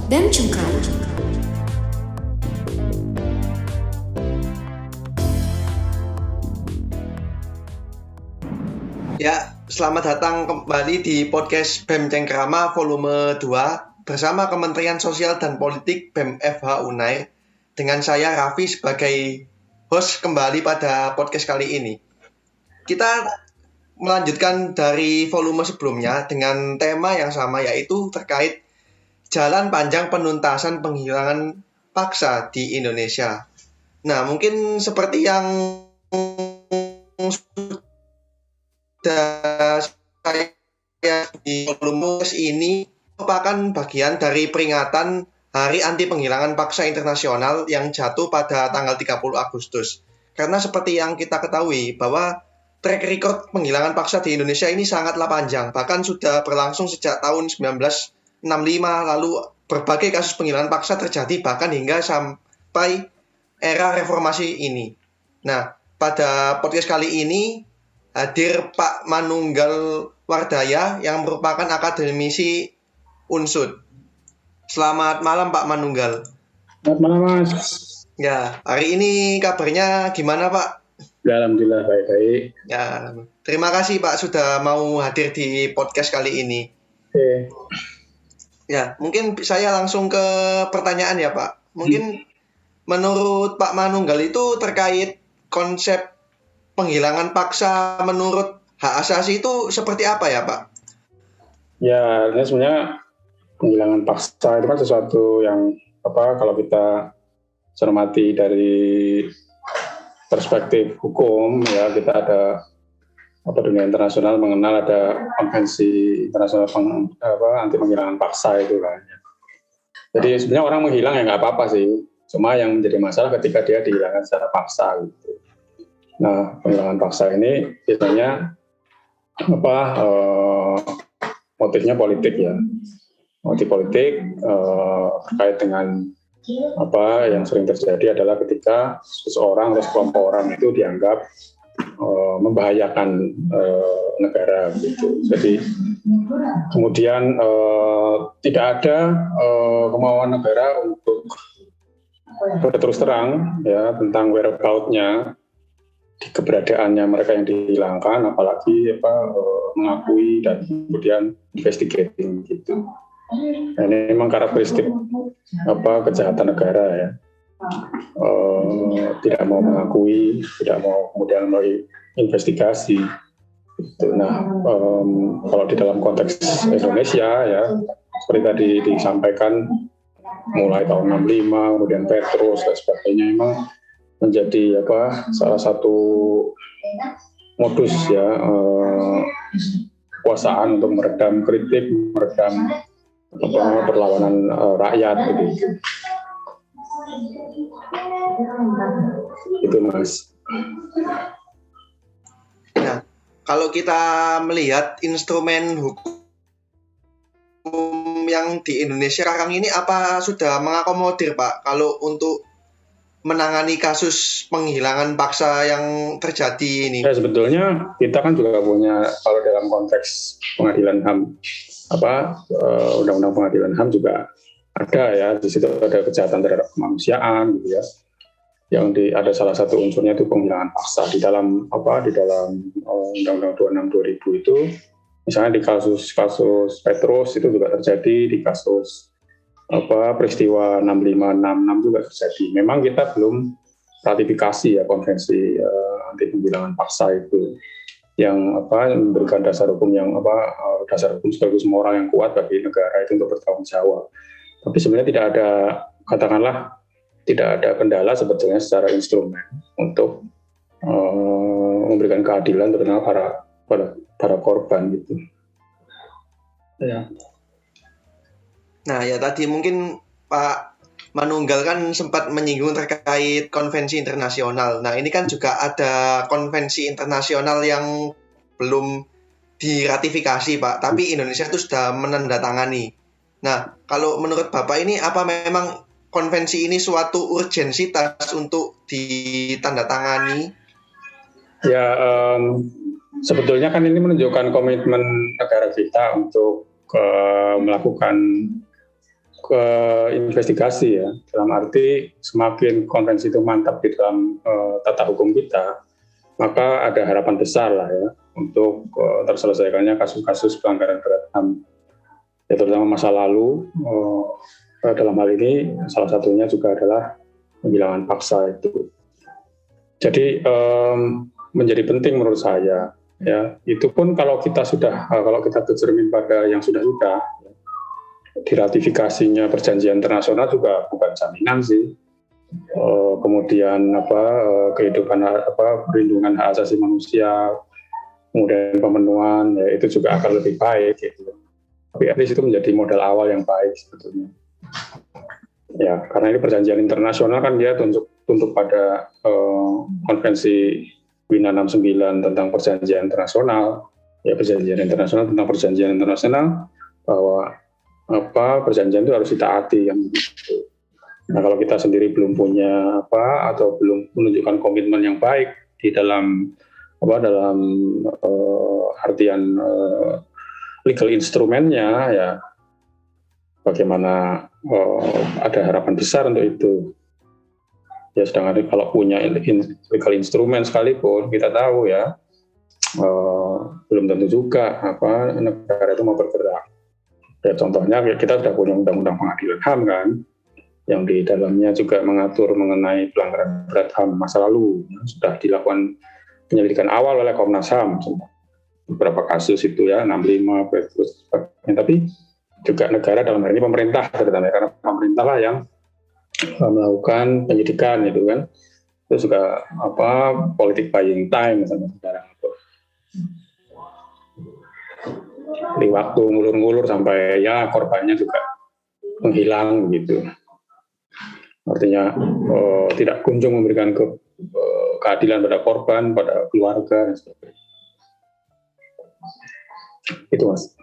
BEM Cengkarama. Ya, selamat datang kembali di podcast BEM Cengkarama volume 2 bersama Kementerian Sosial dan Politik BEM FH Unair dengan saya Raffi sebagai host kembali pada podcast kali ini. Kita melanjutkan dari volume sebelumnya dengan tema yang sama, yaitu terkait jalan panjang penuntasan penghilangan paksa di Indonesia. Nah, mungkin seperti yang saya di volume ini merupakan bagian dari peringatan Hari Anti Penghilangan Paksa Internasional yang jatuh pada tanggal 30 Agustus. Karena seperti yang kita ketahui bahwa track record penghilangan paksa di Indonesia ini sangatlah panjang. Bahkan sudah berlangsung sejak tahun 1965, lalu berbagai kasus penghilangan paksa terjadi bahkan hingga sampai era reformasi ini. Nah, pada podcast kali ini hadir Pak Manunggal Wardaya yang merupakan akademisi UNSUD. Selamat malam Pak Manunggal. Selamat malam Mas. Ya, hari ini kabarnya gimana Pak? Ya, alhamdulillah baik-baik. Ya, terima kasih Pak sudah mau hadir di podcast kali ini. Oke. Ya, mungkin saya langsung ke pertanyaan ya Pak. Mungkin menurut Pak Manunggal itu terkait konsep penghilangan paksa menurut hak asasi itu seperti apa ya Pak? Ya, ini sebenarnya penghilangan paksa itu kan sesuatu yang kalau kita cermati dari perspektif hukum, ya kita ada dunia internasional mengenal ada konvensi internasional anti penghilangan paksa itu kan. Jadi sebenarnya orang menghilang ya nggak apa-apa sih, cuma yang menjadi masalah ketika dia dihilangkan secara paksa gitu. Nah, penghilangan paksa ini biasanya motifnya politik ya. Motif politik terkait dengan yang sering terjadi adalah ketika seseorang atau sekelompok orang itu dianggap membahayakan negara gitu. Jadi kemudian tidak ada kemauan negara untuk berterus terang ya tentang whereabout-nya, keberadaannya mereka yang dihilangkan, apalagi mengakui dan kemudian investigating gitu. Nah, ini memang karakteristik kejahatan negara ya. Tidak mau mengakui, tidak mau kemudian melalui investigasi. Gitu. Nah, kalau di dalam konteks Indonesia ya, seperti tadi disampaikan mulai tahun 65, kemudian Petrus dan sebagainya, memang menjadi salah satu modus ya kekuasaan untuk meredam kritik, meredam perlawanan rakyat gitu. Itu Mas. Nah, kalau kita melihat instrumen hukum yang di Indonesia sekarang ini apa sudah mengakomodir Pak kalau untuk menangani kasus penghilangan paksa yang terjadi ini? Ya, sebetulnya kita kan juga punya, kalau dalam konteks pengadilan HAM, undang-undang pengadilan HAM juga ada ya, di situ ada kejahatan terhadap kemanusiaan gitu ya. Yang ada salah satu unsurnya itu penghilangan paksa di dalam undang-undang 26/2000 itu, misalnya di kasus Petrus itu juga terjadi, di kasus peristiwa 6566 juga terjadi. Memang kita belum ratifikasi ya konvensi anti penghilangan paksa itu yang memberikan dasar hukum dasar hukum sekaligus moral yang kuat bagi negara itu untuk bertanggung jawab. Tapi sebenarnya tidak ada kendala sebetulnya secara instrumen untuk memberikan keadilan terutama para korban gitu. Ya. Nah ya tadi mungkin Pak Manunggal kan sempat menyinggung terkait konvensi internasional. Nah ini kan juga ada konvensi internasional yang belum diratifikasi Pak, tapi Indonesia itu sudah menandatangani. Nah kalau menurut Bapak ini apa memang konvensi ini suatu urgensitas untuk ditandatangani? Ya sebetulnya kan ini menunjukkan komitmen negara kita untuk melakukan ke investigasi ya, dalam arti semakin konvensi itu mantap di dalam tata hukum kita, maka ada harapan besar lah ya untuk terselesaikannya kasus-kasus pelanggaran berat HAM, ya terutama masa lalu. Dalam hal ini salah satunya juga adalah penghilangan paksa itu. Jadi menjadi penting menurut saya ya. Itu pun kalau kita bercermin pada yang sudah diratifikasinya perjanjian internasional juga bukan jaminan sih. Kemudian kehidupan perlindungan hak asasi manusia, kemudian pemenuhan ya, itu juga akan lebih baik gitu. Tapi at least itu menjadi modal awal yang baik sebetulnya. Ya, karena ini perjanjian internasional kan dia tunduk pada konvensi Wina 69 tentang perjanjian internasional. Ya, perjanjian internasional tentang perjanjian internasional bahwa perjanjian itu harus ditaati yang begitu. Nah, kalau kita sendiri belum punya atau belum menunjukkan komitmen yang baik di dalam artian legal instrumennya ya, bagaimana ada harapan besar untuk itu. Ya, sedangkan kalau punya legal instrumen sekalipun kita tahu ya belum tentu juga negara itu mau bergerak. Ya, contohnya kita sudah punya undang-undang pengadilan HAM kan, yang di dalamnya juga mengatur mengenai pelanggaran berat HAM masa lalu. Sudah dilakukan penyelidikan awal oleh Komnas HAM beberapa kasus itu ya, 65 terus sebagainya. Tapi juga negara dalam hal ini pemerintah terutama, karena pemerintah lah yang melakukan penyidikan itu kan. Itu juga politik buying time misalnya sekarang itu. Di waktu ngulur-ngulur sampai ya korbannya juga menghilang gitu. Artinya tidak kunjung memberikan keadilan pada korban, pada keluarga dan sebagainya. Itu Mas.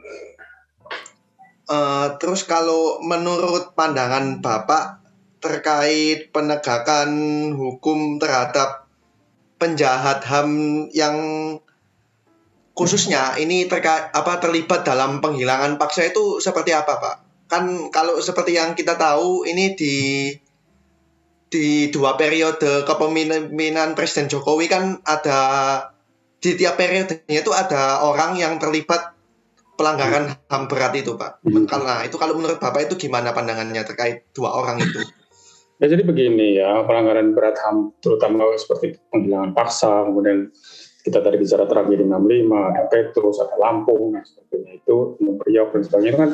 Terus kalau menurut pandangan Bapak terkait penegakan hukum terhadap penjahat HAM yang khususnya ini terlibat dalam penghilangan paksa itu seperti apa, Pak? Kan kalau seperti yang kita tahu ini di 2 periode kepemimpinan Presiden Jokowi kan ada, di tiap periodenya itu ada orang yang terlibat pelanggaran HAM berat itu, Pak. Nah, itu kalau menurut Bapak itu gimana pandangannya terkait 2 orang itu? Ya, jadi begini ya, pelanggaran berat HAM terutama seperti penghilangan paksa, kemudian kita tadi bicara tragedi 65, ada Petrus, ada Lampung, dan sebagainya itu, Priok dan sebagainya itu kan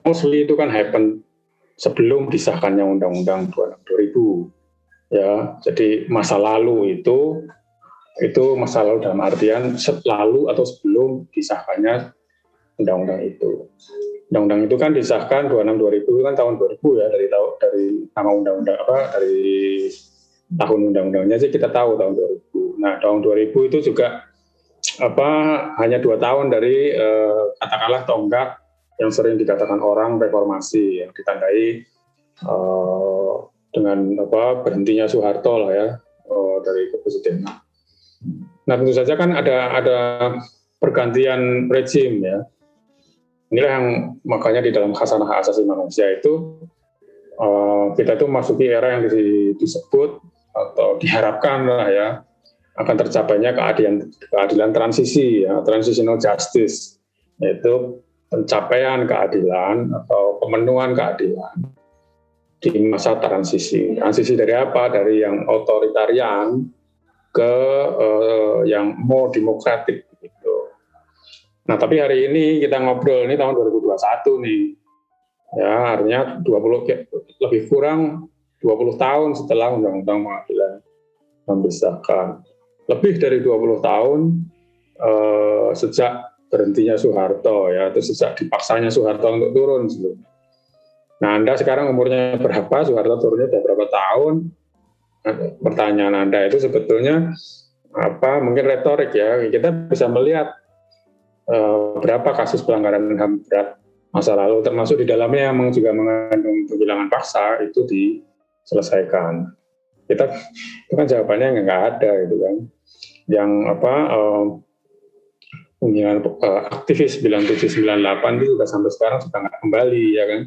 mostly itu kan happen sebelum disahkannya Undang-Undang 2000. Ya, jadi masa lalu itu masa lalu dalam artian lalu atau sebelum disahkannya undang-undang itu. Undang-undang itu kan disahkan 26/2000 kan tahun 2000 ya, dari nama undang-undang dari tahun undang-undangnya sih kita tahu tahun 2000. Nah, tahun 2000 itu juga hanya 2 tahun dari katakanlah tonggak yang sering dikatakan orang reformasi yang ditandai dengan berhentinya Soeharto lah ya dari kepresidenan. Nah, tentu saja kan ada pergantian rezim ya. Inilah yang makanya di dalam khasanah hak asasi manusia itu kita itu masuki era yang disebut atau diharapkan lah ya akan tercapainya keadilan transisi ya, transitional justice, yaitu pencapaian keadilan atau pemenuhan keadilan di masa transisi. Transisi dari apa? Dari yang otoritarian ke yang more demokratik gitu. Nah, tapi hari ini kita ngobrol ini tahun 2021 nih. Ya, artinya lebih kurang 20 tahun setelah Undang-Undang Pengadilan HAM disahkan. Lebih dari 20 tahun sejak berhentinya Soeharto ya, atau sejak dipaksanya Soeharto untuk turun sebelumnya. Nah, Anda sekarang umurnya berapa? Soeharto turunnya sudah berapa tahun? Nah, pertanyaan Anda itu sebetulnya mungkin retorik ya. Kita bisa melihat berapa kasus pelanggaran HAM berat masa lalu, termasuk di dalamnya yang juga mengandung penghilangan paksa itu diselesaikan. Itu kan jawabannya nggak ada gitu kan. Yang penghilangan aktivis 9798 itu juga sampai sekarang sudah nggak kembali ya kan.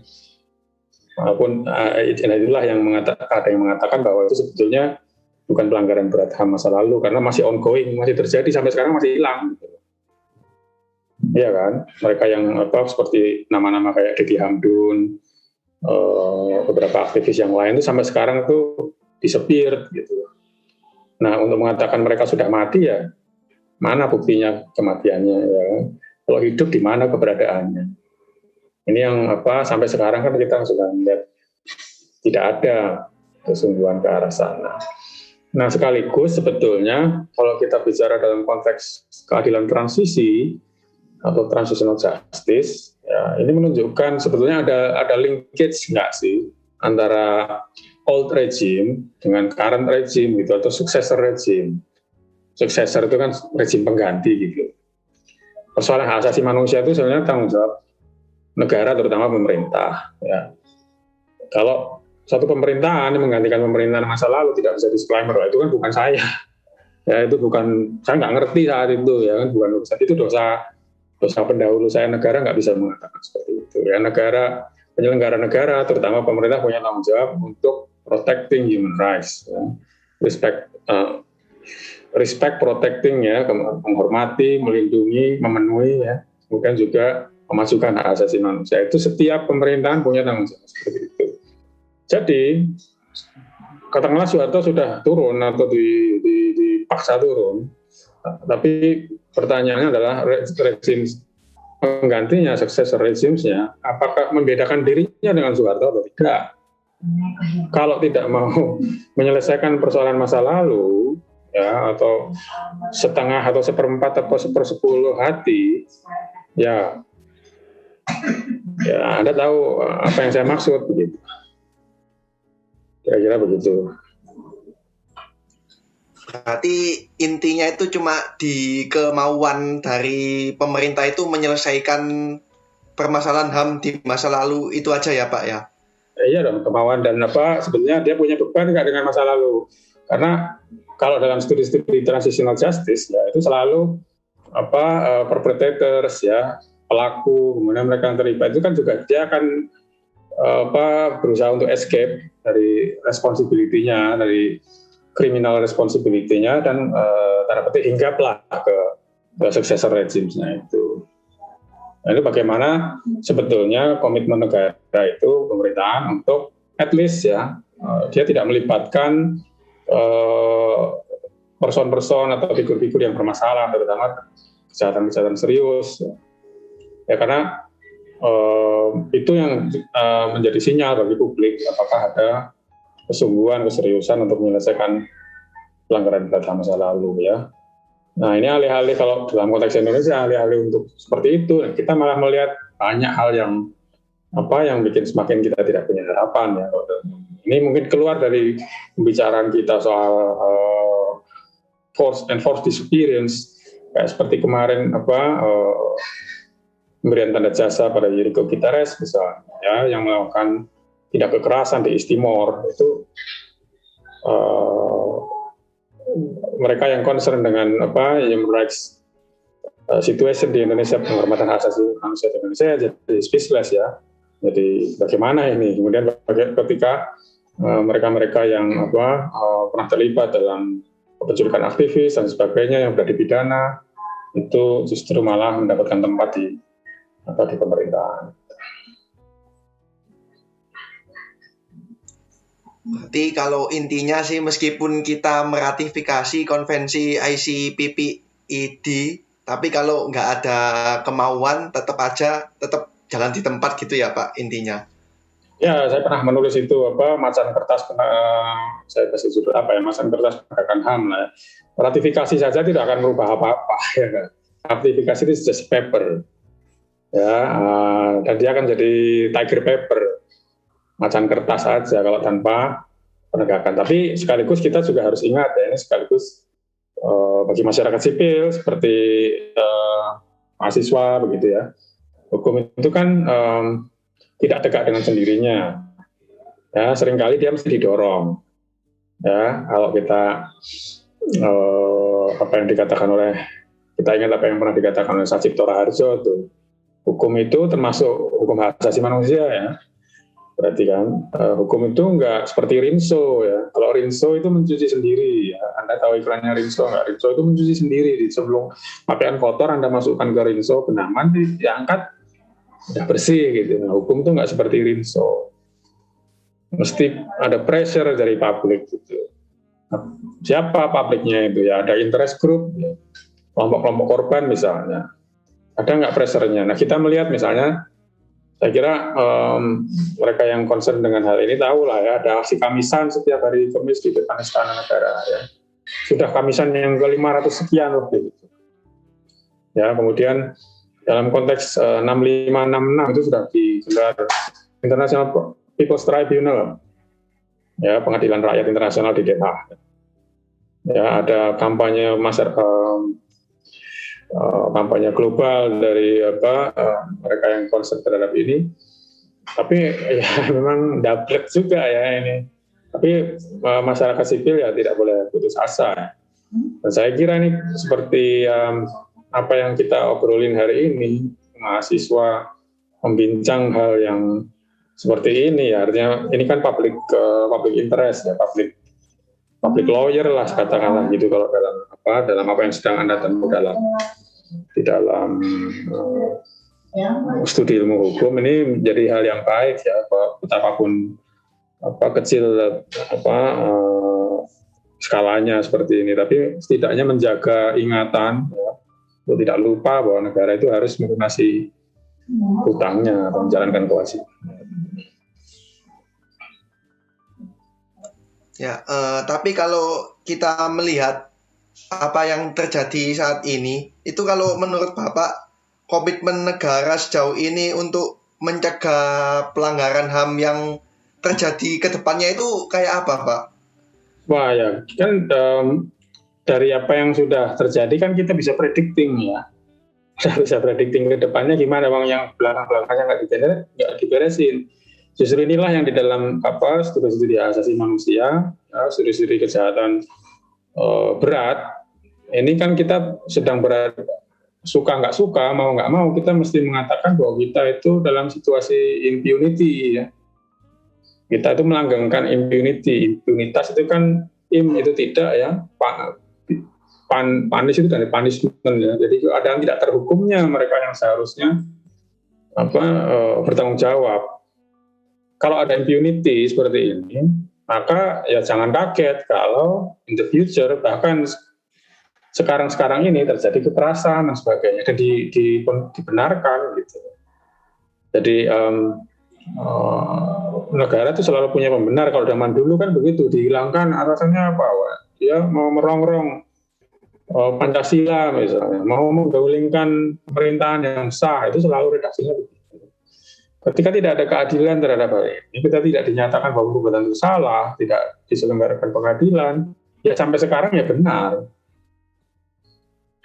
Walaupun itulah yang ada yang mengatakan bahwa itu sebetulnya bukan pelanggaran berat HAM masa lalu karena masih ongoing, masih terjadi sampai sekarang, masih hilang. Iya kan? Mereka yang seperti nama-nama kayak Diki Hamdun, beberapa aktivis yang lain itu sampai sekarang itu disepir gitu. Nah, untuk mengatakan mereka sudah mati ya, mana buktinya kematiannya ya? Kalau hidup di mana keberadaannya? Ini yang sampai sekarang kan kita sudah melihat tidak ada kesungguhan ke arah sana. Nah, sekaligus sebetulnya kalau kita bicara dalam konteks keadilan transisi atau transitional justice, ya, ini menunjukkan sebetulnya ada linkage nggak sih antara old regime dengan current regime gitu, atau successor regime. Successor itu kan regime pengganti gitu. Persoalan hak asasi manusia itu sebenarnya tanggung jawab negara, terutama pemerintah. Ya. Kalau satu pemerintahan menggantikan pemerintahan masa lalu tidak bisa disclaimer, itu kan bukan saya. Ya, itu bukan, saya nggak ngerti saat itu ya kan, bukan urusan itu, dosa pendahulu saya. Negara nggak bisa mengatakan seperti itu. Ya, negara, penyelenggara negara, terutama pemerintah punya tanggung jawab untuk protecting human rights, ya. Respect protecting, ya, menghormati, melindungi, memenuhi, ya. Kemudian juga memasukkan hak asasi manusia. Itu setiap pemerintahan punya tanggung jawab seperti itu. Jadi katakanlah Soeharto sudah turun atau dipaksa turun, tapi pertanyaannya adalah rezim penggantinya, successor regimesnya, apakah membedakan dirinya dengan Soeharto atau tidak? Kalau tidak mau menyelesaikan persoalan masa lalu, ya, atau setengah atau seperempat atau sepersepuluh hati, ya Anda tahu apa yang saya maksud, begitu. Kira-kira begitu. Berarti intinya itu cuma di kemauan dari pemerintah itu menyelesaikan permasalahan HAM di masa lalu itu aja ya Pak ya? Iya dong, kemauan dan sebetulnya dia punya beban nggak dengan masa lalu. Karena kalau dalam studi-studi transitional justice, ya, itu selalu perpetrators, ya, pelaku, kemudian mereka yang terlibat itu kan juga dia akan berusaha untuk escape dari responsibility-nya, dari criminal responsibility-nya, dan tanda petik hinggaplah ke successor regime-nya itu. Nah, ini bagaimana sebetulnya komitmen negara itu, pemerintahan, untuk at least, ya, dia tidak melibatkan person-person atau figur-figur yang bermasalah, terutama kejahatan-kejahatan serius, ya, karena itu yang menjadi sinyal bagi publik apakah ada kesungguhan, keseriusan untuk menyelesaikan pelanggaran berat HAM masa lalu, ya. Nah, ini alih-alih, kalau dalam konteks Indonesia, alih-alih untuk seperti itu, kita malah melihat banyak hal yang bikin semakin kita tidak punya harapan, ya. Ini mungkin keluar dari pembicaraan kita soal forced disappearance, kayak seperti kemarin pemberian tanda jasa pada Yuriko Gitares misalnya, ya, yang melakukan tindak kekerasan di East Timor. Itu mereka yang concern dengan human rights situation di Indonesia, penghormatan hak asasi manusia di Indonesia, jadi speechless, ya. Jadi bagaimana ini kemudian ketika mereka-mereka yang pernah terlibat dalam penculikan aktivis dan sebagainya yang sudah dipidana itu justru malah mendapatkan tempat di pemerintahan. Berarti kalau intinya sih, meskipun kita meratifikasi konvensi ICPPID, tapi kalau nggak ada kemauan tetap jalan di tempat gitu ya Pak, intinya. Ya, saya pernah menulis itu macan kertas, saya kasih judul macan kertas penegakan HAM lah. Ratifikasi saja tidak akan merubah apa-apa, ya. Ratifikasi itu just paper, ya, dan dia akan jadi tiger paper, macan kertas saja kalau tanpa penegakan. Tapi sekaligus kita juga harus ingat, ya, ini sekaligus bagi masyarakat sipil seperti mahasiswa begitu, ya. Hukum itu kan tidak tegak dengan sendirinya, ya, seringkali dia mesti didorong, ya. Kalau kita kita ingat apa yang pernah dikatakan oleh Sacipto Raharjo, tuh, hukum itu termasuk hukum hak asasi manusia, ya. Berarti kan hukum itu nggak seperti Rinso ya. Kalau Rinso itu mencuci sendiri ya. Anda tahu iklannya Rinso nggak? Rinso itu mencuci sendiri. Sebelum pakaian kotor Anda masukkan ke Rinso, benang diangkat udah bersih gitu. Nah, hukum itu nggak seperti Rinso. Mesti ada pressure dari publik gitu. Nah, siapa publiknya itu ya? Ada interest group, ya. Kelompok-kelompok korban misalnya. Ada nggak pressure-nya? Nah, kita melihat misalnya, saya kira mereka yang concern dengan hal ini tahu lah ya, ada aksi kamisan setiap hari Kamis di depan Istana Negara ya. Sudah kamisan yang ke-500 sekian waktu itu. Ya, kemudian dalam konteks 6566 itu sudah digelar International People's Tribunal. Ya, Pengadilan Rakyat Internasional di Den Haag. Ya, ada kampanye kampanye global dari mereka yang concern terhadap ini, tapi ya memang double juga ya ini. Tapi masyarakat sipil ya tidak boleh putus asa. Ya. Dan saya kira ini seperti apa yang kita obrolin hari ini, mahasiswa membincang hal yang seperti ini ya, artinya ini kan public interest ya, public lawyer lah katakanlah gitu kalau dalam apa yang sedang Anda temui di dalam studi ilmu hukum, ini menjadi hal yang baik ya, betapapun kecil skalanya seperti ini, tapi setidaknya menjaga ingatan ya, untuk tidak lupa bahwa negara itu harus melunasi hutangnya atau menjalankan kewajiban. Ya, tapi kalau kita melihat apa yang terjadi saat ini, itu kalau menurut Bapak, komitmen negara sejauh ini untuk mencegah pelanggaran HAM yang terjadi ke depannya itu kayak apa, Pak? Wah ya, kan dari apa yang sudah terjadi kan kita bisa predicting ya. Bisa predicting ke depannya gimana, bang, yang belakang-belakangnya nggak diberesin. Justru inilah yang di dalam studi-studi hak asasi manusia, studi-studi kejahatan berat, ini kan kita sedang berada, suka nggak suka, mau nggak mau, kita mesti mengatakan bahwa kita itu dalam situasi impunity ya. Kita itu melanggengkan impunity. Impunitas itu kan itu tidak ya, panis itu dari punishment ya. Jadi ada yang tidak terhukumnya mereka yang seharusnya bertanggung jawab. Kalau ada impunity seperti ini, maka ya jangan kaget kalau in the future, bahkan sekarang ini terjadi kekerasan dan sebagainya, dan dibenarkan gitu. Jadi negara itu selalu punya pembenar. Kalau zaman dulu kan begitu, dihilangkan alasannya apa? Dia mau merongrong Pancasila misalnya, mau menggulingkan pemerintahan yang sah, itu selalu redaksinya begitu. Ketika tidak ada keadilan terhadap hal ini, kita tidak dinyatakan bahwa perbuatan itu salah, tidak diselenggarakan pengadilan, ya sampai sekarang ya benar.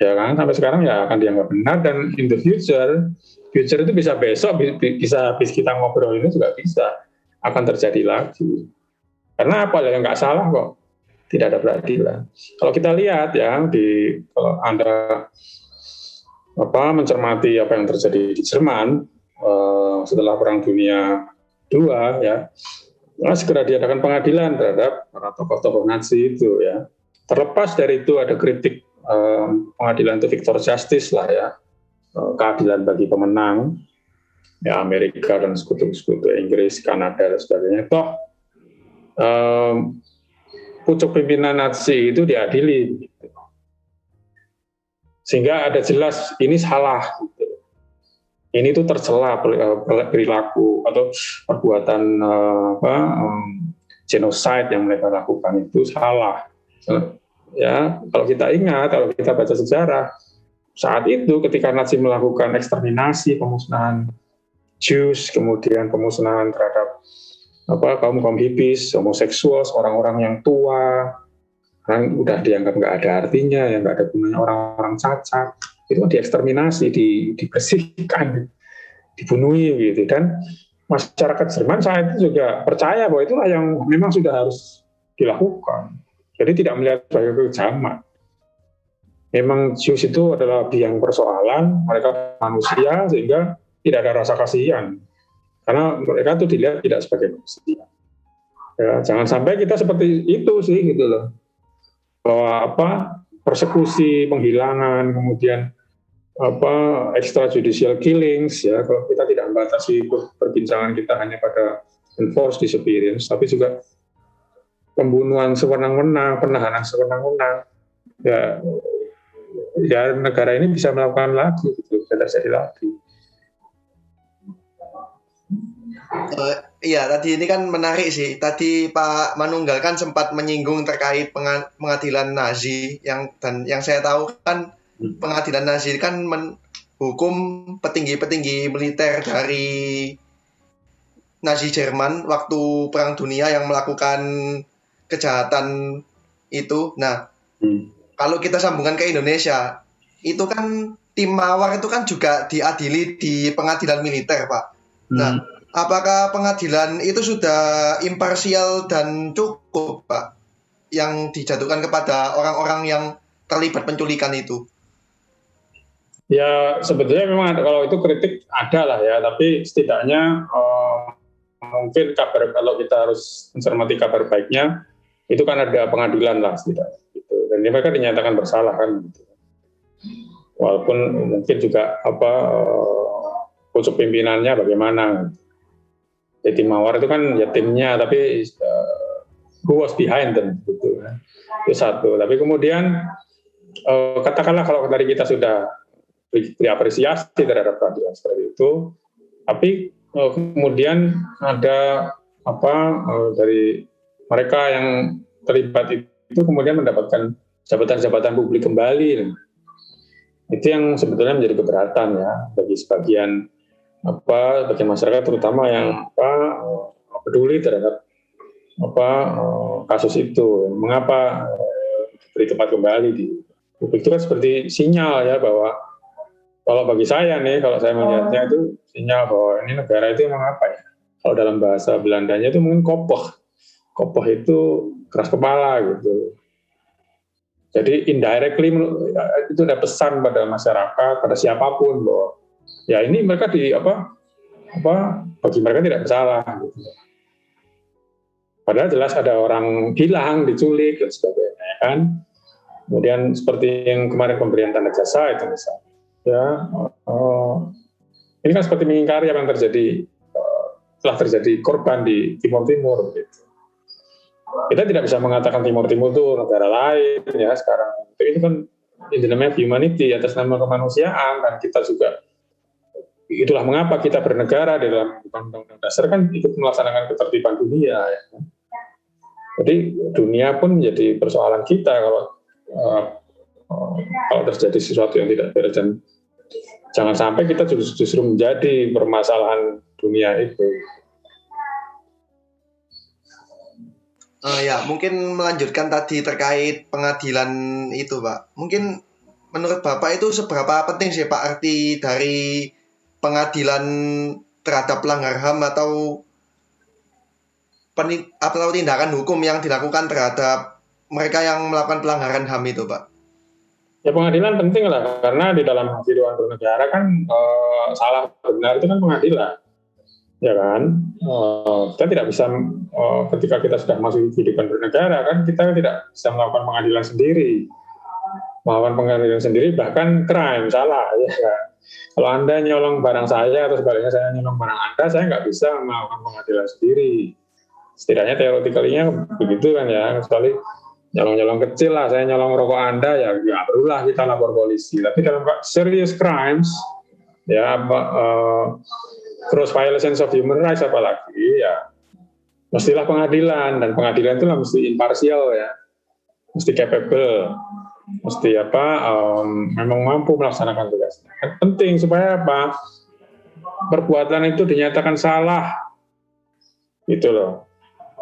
Ya kan, sampai sekarang ya akan dianggap benar, dan in the future itu bisa besok, bisa habis kita ngobrol ini juga bisa akan terjadi lagi. Karena apa? Yang nggak salah kok tidak ada peradilan. Kalau kita lihat ya, kalau Anda mencermati apa yang terjadi di Jerman setelah Perang Dunia II ya, segera diadakan pengadilan terhadap para tokoh-tokoh Nazi itu ya. Terlepas dari itu ada kritik pengadilan itu victor justice lah ya, keadilan bagi pemenang ya, Amerika dan sekutu-sekutu Inggris, Kanada dan sebagainya. Toh pucuk pimpinan Nazi itu diadili gitu. Sehingga ada jelas ini salah gitu. Ini tuh tercela perilaku atau perbuatan genocide yang mereka lakukan itu salah. Ya, kalau kita ingat, kalau kita baca sejarah, saat itu ketika Nazi melakukan eksterminasi, pemusnahan Jews, kemudian pemusnahan terhadap kaum hippies, homoseksual, orang-orang yang tua, kan udah dianggap nggak ada artinya, yang nggak ada gunanya, orang-orang cacat, itu dieksterminasi, dibersihkan, dibunuhi gitu. Dan masyarakat Jerman saat itu juga percaya bahwa itulah yang memang sudah harus dilakukan. Jadi tidak melihat sebagai kecaman. Memang Jews itu adalah biang persoalan, mereka manusia, sehingga tidak ada rasa kasihan. karena mereka tuh dilihat tidak sebagai manusia. Ya, jangan sampai kita seperti itu sih gitu loh. Bahwa persekusi, penghilangan, kemudian extrajudicial killings ya, kalau kita tidak membatasi perbincangan kita hanya pada enforced disappearance, tapi juga pembunuhan sewenang-wenang, penahanan sewenang-wenang, ya negara ini bisa melakukan lagi, gitu, bisa terjadi lagi. Iya, tadi ini kan menarik sih. Tadi Pak Manunggal kan sempat menyinggung terkait pengadilan Nazi yang saya tahu kan pengadilan Nazi kan menghukum petinggi-petinggi militer dari Nazi Jerman waktu Perang Dunia yang melakukan kejahatan itu. Nah, kalau kita sambungkan ke Indonesia, itu kan tim Mawar itu kan juga diadili di pengadilan militer, Pak. Nah, apakah pengadilan itu sudah imparsial dan cukup, Pak, yang dijatuhkan kepada orang-orang yang terlibat penculikan itu? Ya, sebetulnya memang kalau itu kritik ada lah ya, tapi setidaknya mungkin kabar, kalau kita harus mencermati kabar baiknya, itu kan ada pengadilan lah setidaknya. Gitu. Dan mereka dinyatakan bersalah kan. Gitu. Walaupun mungkin juga pucuk pimpinannya bagaimana. Jadi Mawar itu kan ya timnya, tapi who was behind them gitu. Itu satu. Tapi kemudian katakanlah kalau tadi kita sudah beri apresiasi terhadap peradilan seperti itu, tapi kemudian ada dari mereka yang terlibat itu kemudian mendapatkan jabatan-jabatan publik kembali. Itu yang sebetulnya menjadi keberatan ya bagi sebagian bagi masyarakat, terutama yang peduli terhadap kasus itu. Mengapa diberi tempat kembali di publik, itu kan seperti sinyal ya bahwa, kalau bagi saya nih, kalau saya melihatnya itu sinyal bahwa ini negara itu emang apa ya? Kalau dalam bahasa Belandanya itu mungkin kopoh. Kopoh itu keras kepala gitu. Jadi indirectly itu ada pesan pada masyarakat, pada siapapun bahwa ya ini mereka bagi mereka tidak bersalah. Gitu. Padahal jelas ada orang hilang, diculik dan sebagainya kan. Kemudian seperti yang kemarin pemberian tanda jasa itu misalnya. Ya, ini kan seperti mengingkari apa yang telah terjadi korban di Timur Timur. Gitu. Kita tidak bisa mengatakan Timur Timur itu negara lain ya sekarang. Itu kan in the name of humanity, atas nama kemanusiaan, dan kita juga itulah mengapa kita bernegara di dalam Undang-Undang Dasar kan ikut melaksanakan ketertiban dunia. Ya. Jadi dunia pun menjadi persoalan kita kalau terjadi sesuatu yang tidak beres, dan jangan sampai kita justru menjadi permasalahan dunia itu. Ya, mungkin melanjutkan tadi terkait pengadilan itu, Pak. Mungkin menurut Bapak itu seberapa penting sih, Pak, arti dari pengadilan terhadap pelanggar HAM atau tindakan hukum yang dilakukan terhadap mereka yang melakukan pelanggaran HAM itu, Pak? Ya, pengadilan penting lah, karena di dalam kehidupan bernegara kan salah benar itu kan pengadilan, ya kan. Kita tidak bisa ketika kita sudah masuk kehidupan bernegara kan kita tidak bisa melakukan pengadilan sendiri, bahkan crime salah, ya kan. Kalau Anda nyolong barang saya atau sebaliknya saya nyolong barang Anda, saya nggak bisa melakukan pengadilan sendiri. Setidaknya teoretikalinya begitu kan ya, kecuali nyolong-nyolong kecil lah, saya nyolong rokok Anda, ya perlulah kita lapor polisi. Tapi dalam serious crimes, ya gross violations of human rights apalagi, ya mestilah pengadilan, dan pengadilan itu mesti imparsial ya, mesti capable, mesti memang mampu melaksanakan tugasnya. Penting supaya perbuatan itu dinyatakan salah, gitu loh.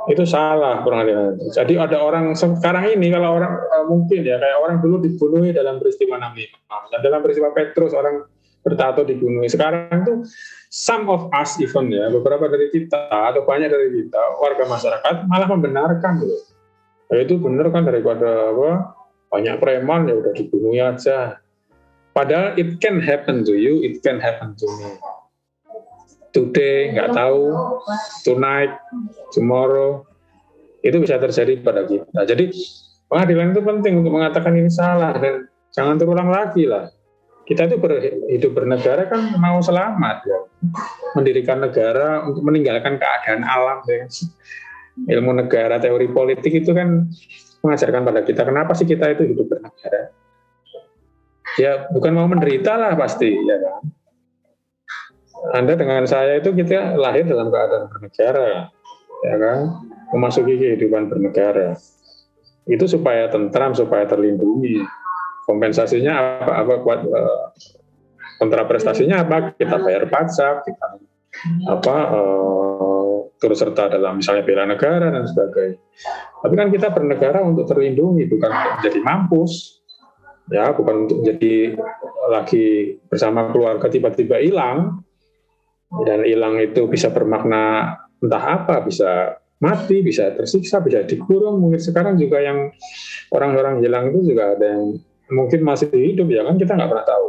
Itu salah pengadilan. Jadi ada orang sekarang ini, kalau orang mungkin ya kayak orang dulu dibunuh dalam peristiwa 65, dan dalam peristiwa Petrus orang bertato dibunuh. Sekarang tuh some of us even ya, beberapa dari kita atau banyak dari kita warga masyarakat malah membenarkan loh. Ya, itu benar kan, daripada banyak preman ya udah dibunuh aja. Padahal it can happen to you, it can happen to me. today, nggak tahu, tonight, tomorrow, itu bisa terjadi pada kita. Jadi pengadilan itu penting untuk mengatakan ini salah dan jangan terulang lagi lah. Kita itu hidup bernegara kan mau selamat ya. Mendirikan negara untuk meninggalkan keadaan alam ya. Ilmu negara, teori politik itu kan mengajarkan pada kita kenapa sih kita itu hidup bernegara. Ya bukan mau menderita lah pasti ya kan. Anda dengan saya itu kita lahir dalam keadaan bernegara ya kan, memasuki kehidupan bernegara. Itu supaya tentram, supaya terlindungi. Kompensasinya apa kontraprestasinya apa? Kita bayar pajak, kita turut serta dalam misalnya bela negara dan sebagainya. Tapi kan kita bernegara untuk terlindungi, bukan untuk menjadi mampus, ya, bukan untuk menjadi lagi bersama keluarga tiba-tiba hilang, dan hilang itu bisa bermakna entah apa, bisa mati, bisa tersiksa, bisa dikurung. Mungkin sekarang juga yang orang-orang hilang itu juga ada yang mungkin masih hidup ya kan, kita nggak pernah tahu.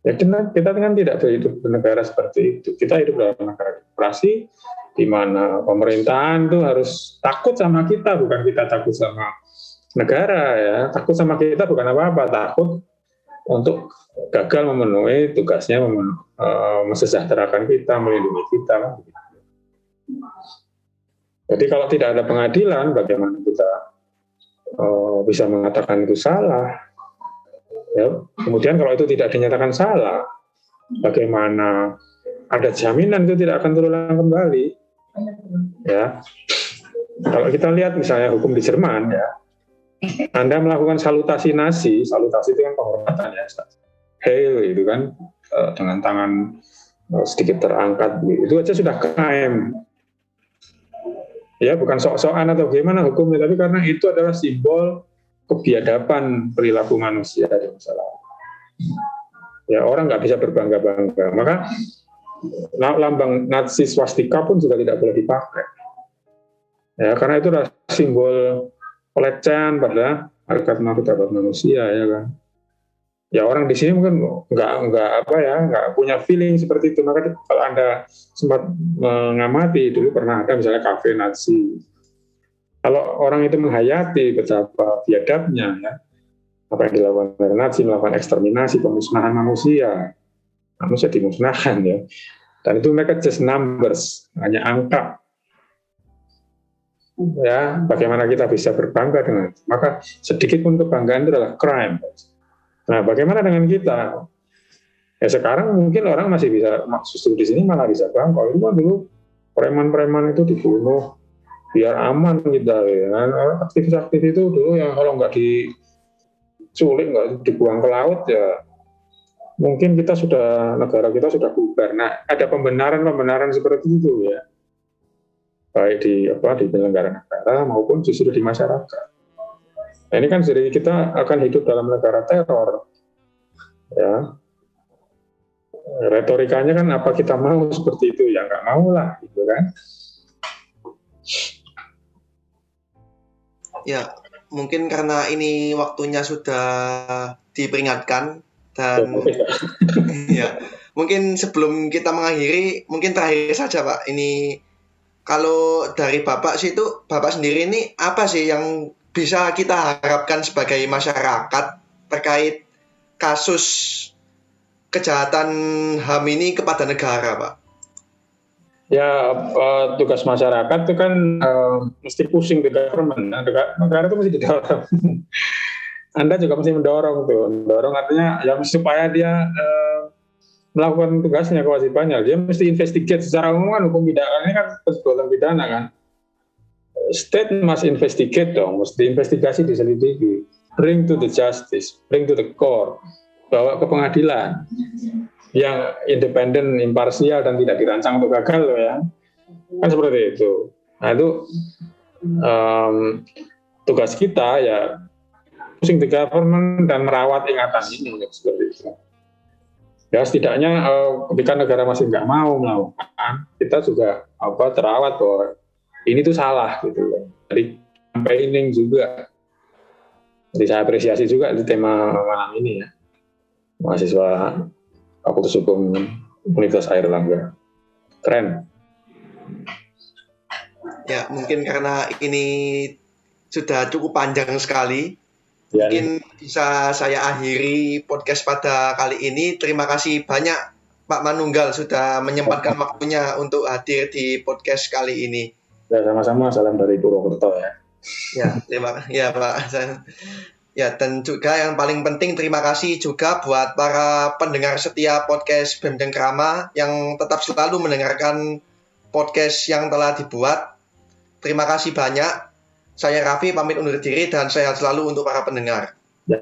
Ya kita kan tidak hidup bernegara seperti itu. Kita hidup dalam negara demokrasi di mana pemerintahan tuh harus takut sama kita, bukan kita takut sama negara ya. Takut sama kita bukan apa-apa, takut untuk gagal memenuhi tugasnya, mesejahterakan kita, melindungi kita kan. Jadi kalau tidak ada pengadilan, bagaimana kita bisa mengatakan itu salah? Ya, kemudian kalau itu tidak dinyatakan salah, bagaimana ada jaminan itu tidak akan terulang kembali? Ya, kalau kita lihat misalnya hukum di Jerman, ya, Anda melakukan salutasi nasi, salutasi itu kan penghormatan ya, hail itu kan dengan tangan sedikit terangkat, itu aja sudah crime. Ya, bukan sok-sokan atau gimana hukumnya, tapi karena itu adalah simbol kebiadaban perilaku manusia di masa lalu. Ya, orang nggak bisa berbangga-bangga. Maka lambang Nazi swastika pun juga tidak boleh dipakai. Ya, karena itu adalah simbol pelecehan pada harkat martabat manusia, ya kan. Ya, orang di sini mungkin nggak punya feeling seperti itu. Maka kalau Anda sempat mengamati dulu pernah ada misalnya kafe Nazi. Kalau orang itu menghayati betapa biadabnya ya, apa yang dilakukan oleh Nazi, melakukan eksterminasi, pemusnahan manusia dimusnahkan ya. Dan itu mereka just numbers, hanya angka. Ya, bagaimana kita bisa berbangga dengan itu? Maka sedikit pun kebanggaan itu adalah crime. Nah, bagaimana dengan kita? Ya sekarang mungkin orang masih bisa, justru di sini malah bisa bangga. Itu kan dulu preman-preman itu dibunuh biar aman kita ya. Aktivis-aktivis itu dulu yang kalau nggak diculik, nggak dibuang ke laut ya, mungkin negara kita sudah bubar. Nah, ada pembenaran seperti itu ya, baik di penyelenggara negara maupun justru di masyarakat. Nah, ini kan jadi kita akan hidup dalam negara teror, ya. Retorikanya kan apa kita mau seperti itu, ya nggak mau lah, gitu kan. Ya, mungkin karena ini waktunya sudah diperingatkan dan ya, mungkin sebelum kita mengakhiri, mungkin terakhir saja Pak, ini kalau dari Bapak sendiri ini apa sih yang bisa kita harapkan sebagai masyarakat terkait kasus kejahatan HAM ini kepada negara, Pak? Ya, tugas masyarakat itu kan mesti pushing the government. Negara itu mesti didorong. Anda juga mesti mendorong artinya ya supaya dia melakukan tugasnya, kewajibannya. Dia mesti investigate secara umum kan, hukum pidana ini kan perbuatan pidana kan. State must investigate dong, mesti investigasi, diselidiki, bring to the justice, bring to the court, bawa ke pengadilan yang independen, imparsial dan tidak dirancang untuk gagal loh ya, kan seperti itu. Nah itu tugas kita ya, pushing the government dan merawat ingatan ini seperti itu. Ya setidaknya ketika negara masih nggak mau melakukan, kita juga terawat bahwa ini tuh salah gitu ya. Dari campaigning juga. Jadi saya apresiasi juga di tema malam ini ya, mahasiswa Fakultas Hukum Universitas Airlangga. Keren. Ya, mungkin karena ini sudah cukup panjang sekali. Ya, Mungkin bisa saya akhiri podcast pada kali ini. Terima kasih banyak Pak Manunggal sudah menyempatkan waktunya untuk hadir di podcast kali ini. ya sama-sama, salam dari Purwokerto ya. Ya, terima kasih ya Pak. Ya, dan juga yang paling penting terima kasih juga buat para pendengar setia podcast BEM Cengkrama yang tetap selalu mendengarkan podcast yang telah dibuat. Terima kasih banyak. Saya Raffi pamit undur diri dan sehat selalu untuk para pendengar. Ya.